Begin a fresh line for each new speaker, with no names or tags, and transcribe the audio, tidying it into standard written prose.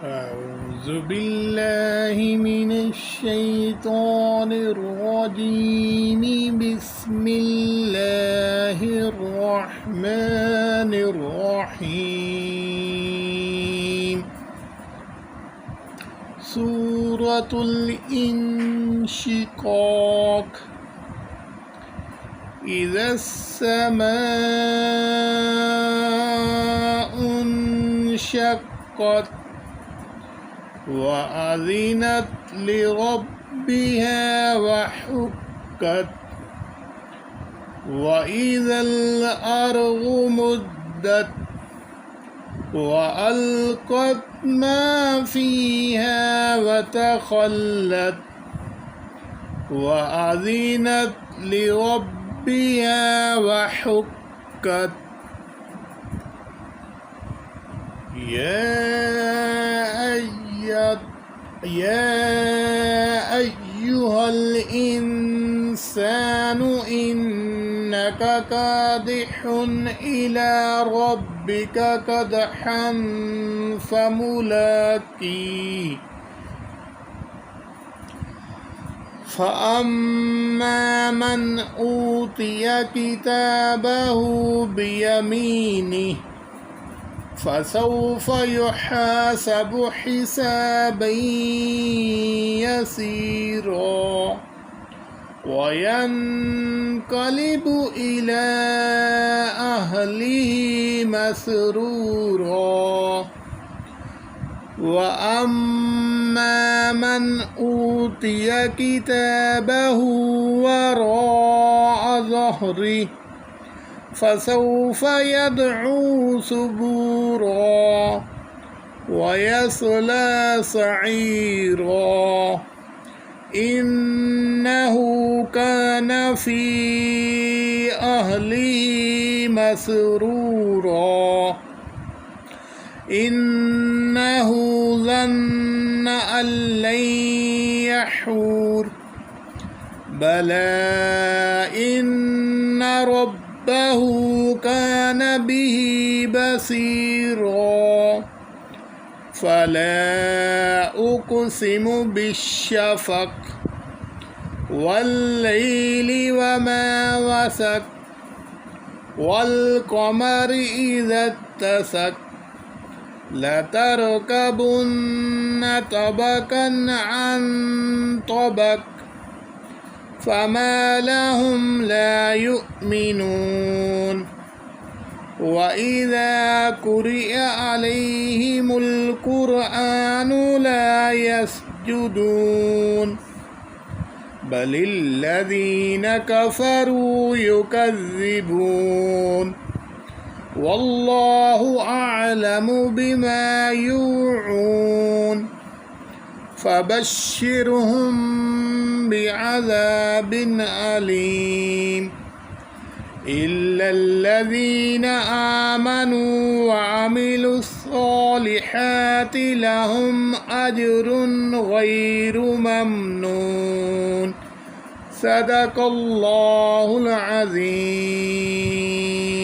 أعوذ بالله من الشيطان الرجيم. بسم الله الرحمن الرحيم. سورة الانشقاق. إذا السماء انشقت وأذنت لربها وحقت وإذا الأرض مدت وألقت ما فيها وتخلت وأذنت لربها وحقت. يا أيها الإنسان إنك كادح إلى ربك كدحا فملاقيه. فأما من أوتي كتابه بيمينه فسوف يحاسب حسابا يسيرا وينقلب إلى أهله مسرورا. وأما من أوتي كتابه وراء ظهره فسوف يدعو ثبورا ويصلى سعيرا إنه كان في أهله مسرورا إنه ظن أن لن يحور بلى إن ربه كان به بصيرا. فلا أقسم بالشفق والليل وما وسق والقمر إذا اتسق لتركبن طبقا عن طبق فما لهم لا يؤمنون. وإذا قرئ عليهم القرآن لا يسجدون بل الذين كفروا يكذبون والله أعلم بما يوعون. فبشرهم بعذاب أليم إلا الذين آمنوا وعملوا الصالحات لهم أجر غير ممنون. صدق الله العظيم.